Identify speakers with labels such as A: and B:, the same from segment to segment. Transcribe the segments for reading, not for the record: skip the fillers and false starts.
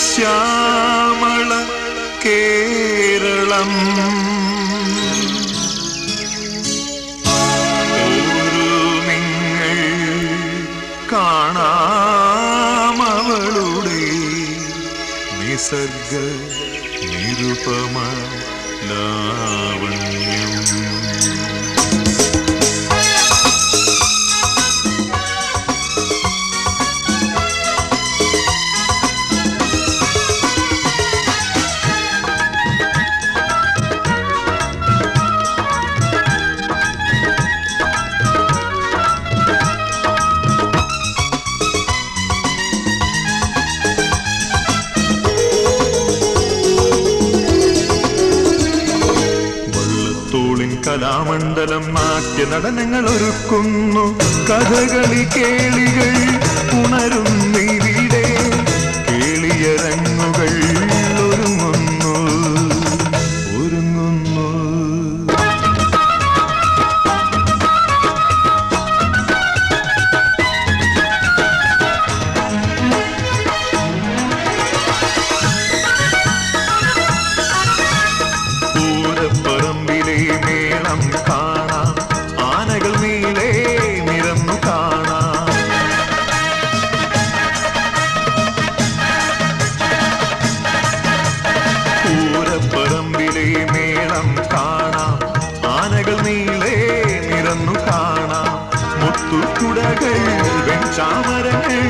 A: ശ്യാമള കേരളം നിങ്ങൾ കാണാമവളുടെ നിസർഗ നിരുപമ ലാവണ്യം. കലാമണ്ഡലം നാട്യ നടനങ്ങൾ ഒരുക്കുന്നു, കഥകളി കേളികൾ ഉണരുന്നിവിടെ, കേളിയരങ്ങുകൾ ഒരുങ്ങുന്നു ഒരുങ്ങുന്നു. പൂരപ്പറമ്പിലെ മേളം കാണാം, ആനകൾ നീളെ നിരന്നു കാണാം. പൂരപ്പറമ്പിലെ മേളം കാണാം, ആനകൾ നീളെ നിരന്നു കാണാം. മുത്തുകുടകൾ വെൺചാമരങ്ങൾ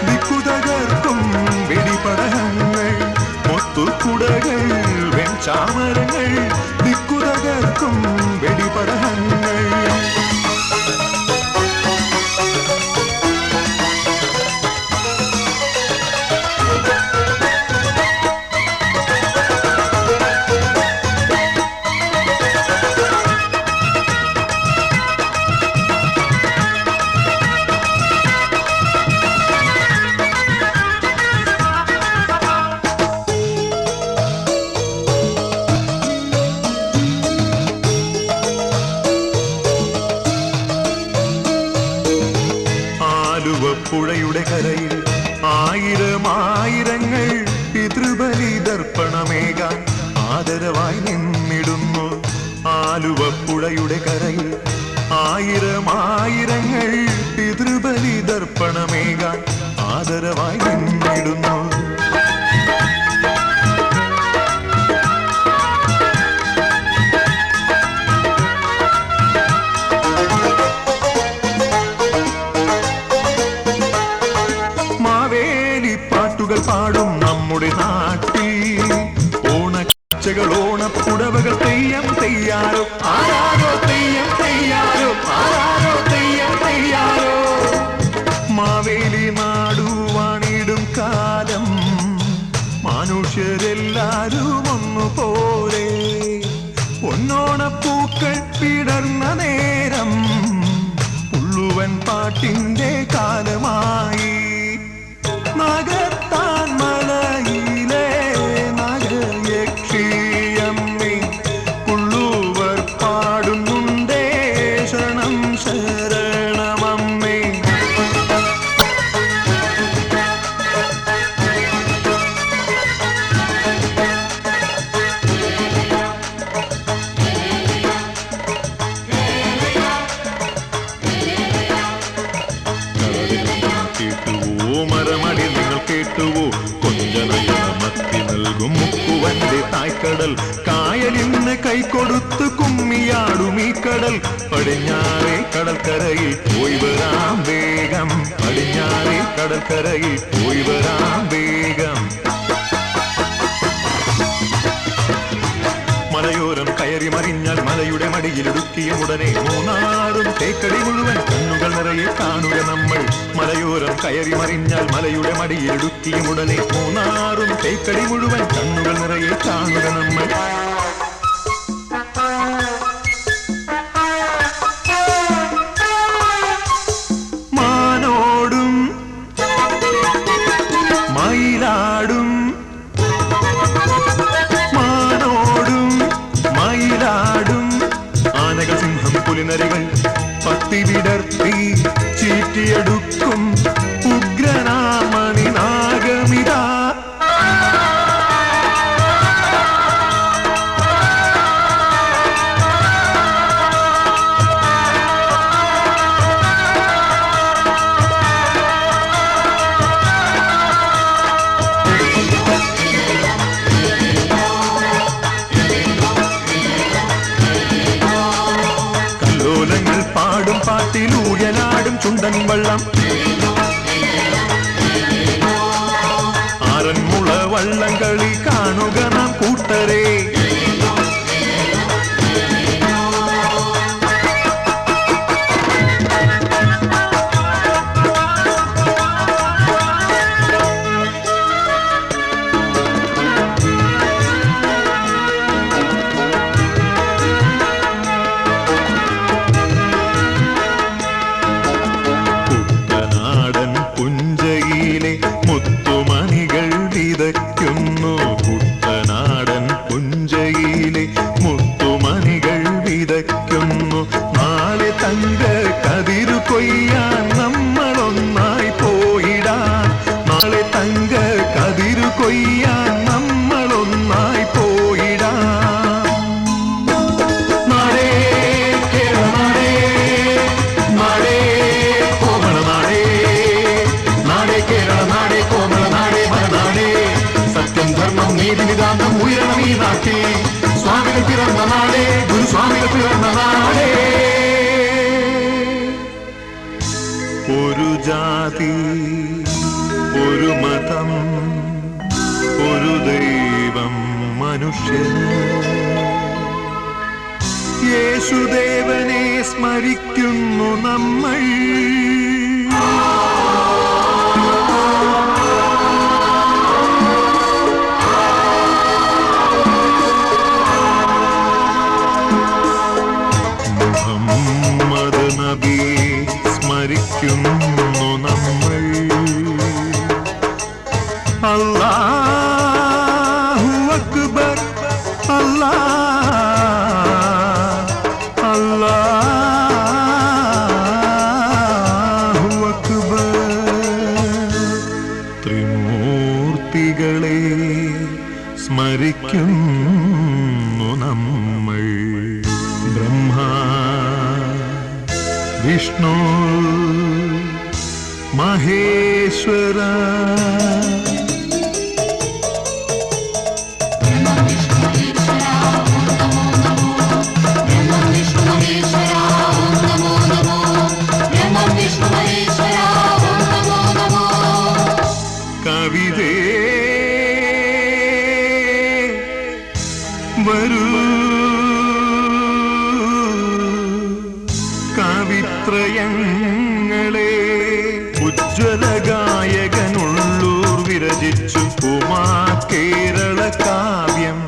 A: ദിക്കുതകർക്കും വെടിപടഹങ്ങൾ. മുത്തുകുടകൾ വെൺചാമരങ്ങൾ ദിക്കുതകർക്കും വെടിപടഹങ്ങൾ. പുഴയുടെ കരയിൽ ആയിരമായിരങ്ങൾ പിതൃബലി ദർപ്പണമേകാൻ ആദരവായി നിന്നിടുന്നു. ആലുവപ്പുഴയുടെ കരയിൽ ആയിരമായിരങ്ങൾ പിതൃബലി ദർപ്പണമേകാൻ ആദരവായി നിന്നിടുന്നു. പാട്ടുകൾ പാടും നമ്മുടെ നാട്ടിൽ ഓണക്കാഴ്ചകൾ ഓണപ്പുടവകൾ തെയ്യം തെയ്യാരോ ആരാരോ തെയ്യം തെയ്യാരോ ആരാരോ തെയ്യം തെയ്യാരോ. മാവേലി നാടുവാണിടും കാലം മനുഷ്യരെല്ലാരും ഒന്നുപോലെ. പൊന്നോണപ്പൂക്കൾ വിടർന്ന നേരം പുള്ളുവൻ പാട്ടിന്റെ കാലമായി. നാഗത്താൻ മലയിലെ നാഗയക്ഷിയമ്മേ പുള്ളുവർ പാടുന്നുണ്ടേ ശരണം ശരണമമ്മേ. മരമടി നിങ്ങൾ കേട്ടുവോ, കൊഞ്ചനയമത്തി നൽകും മുക്കുവന്റെ തായ്ക്കടൽ. കായലിന് കൈ കൊടുത്ത് കുമ്മിയാടും ഈ കടൽ. പടിഞ്ഞാറേ കടൽക്കരയിൽ പോയി വരാം വേഗം, പടിഞ്ഞാറേ കടൽക്കരയിൽ പോയി വരാം വേഗം. മലയോരം കയറി മറിഞ്ഞാൽ മലയുടെ മടിയിലിടുക്കിയ ഉടനെ മൂന്നാറും തേക്കടി മുഴുവൻ കണ്ണുകൾ നിറയെ കാണുക നമ്മൾ. മലയോരം കയറി മറിഞ്ഞാൽ മലയുടെ മടിയിലിടുക്കിയ ഉടനെ മൂന്നാറും തേക്കടി മുഴുവൻ കണ്ണുകൾ നിറയെ കാണുക നമ്മൾ. മാനോടും മയിലാടും ആനകൾ സിംഹം പുലിനരികൾ പത്തി വിടർത്തി ചീറ്റിയെടുക്കും ഉഗ്രനാമണി നാഗമിതാ. കൊണ്ടൻ വള്ളം ആറന്മുള വള്ളംകളി കാണുക നാം കൂട്ടരെ. കുട്ടനാടൻ പുഞ്ചയിലെ മുത്തുമണികൾ വിതയ്ക്കുന്നു. കുട്ടനാടൻ പുഞ്ചയിലെ മുത്തുമണികൾ വിതയ്ക്കുന്നു. നാളെ തങ്ക കതിരു കൊയ്യാൻ നമ്മളൊന്നായി പോയിടാം. നാളെ തങ്ക കതിരു കൊയ്യാൻ നമ്മളൊന്നായി പോയിടാം. നാടേ കേരളനാടേ, നാടേ കോമളനാടേ, നാടേ കേരളനാടേ കോമളനാടേ മലനാടേ. സത്യം ധർമ്മം നീതി നിതാന്തം ഉയരണം ഈ നാട്ടിൽ. സ്വാമികൾ പിറന്ന നാടേ, ഗുരുസ്വാമികൾ പിറന്ന നാടേ. ഒരു ജാതി, ഒരു മതം, ഒരു ദൈവം മനുഷ്യന്. യേശുദേവനെ സ്മരിക്കുന്നു നമ്മൾ. മുഹമ്മദ് നബിയെ സ്മരിക്കുന്നു നമ്മൾ. അല്ലാഹു അക്ബർ, അല്ലാഹു അക്ബർ. ത്രിമൂർത്തികളെ സ്മരിക്കുന്നു നമ്മൾ. ബ്രഹ്മാ വിഷ്ണു മഹേശ്വര. കവിതേ വരൂ, കവിത്രയങ്ങളെ. ഉജ്ജ്വല ഗായകനുള്ളൂർ വിരചിച്ചു ഉമാ കേരള കാവ്യം.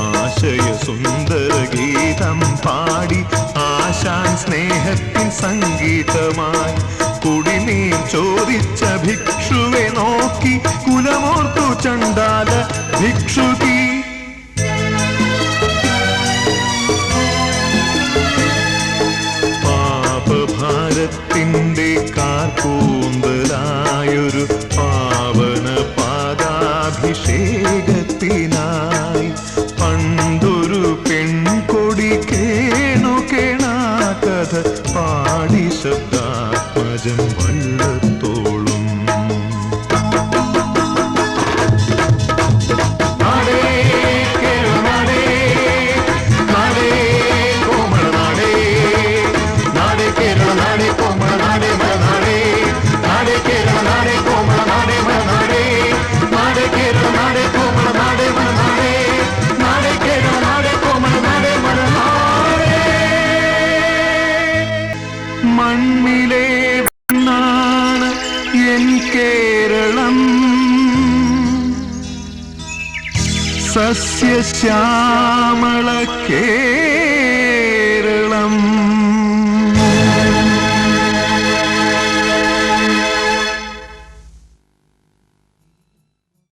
A: ആശയ സുന്ദര ഗീതം പാടി ആശാൻ സ്നേഹത്തിൻ സംഗീതമായി. കുടിനീർ ചോദിച്ച ഭിക്ഷുവെ നോക്കി കുലമോർത്തു ചണ്ടാല ഭിക്ഷുകി. പാപഭാരത്തിന്റെ കാർക്കൂന്തലായൊരു പാവന പാദാഭിഷേകത്തിനായി പണ്ടൊരു പെൺകൊടി കേണു കേണാ കഥ പാടി ശബ്ദാത്മജൻ വള്ളത്തോളും. മണ്ണിലെ നാണ് എൻ കേരളം. സസ്യശ്യാമള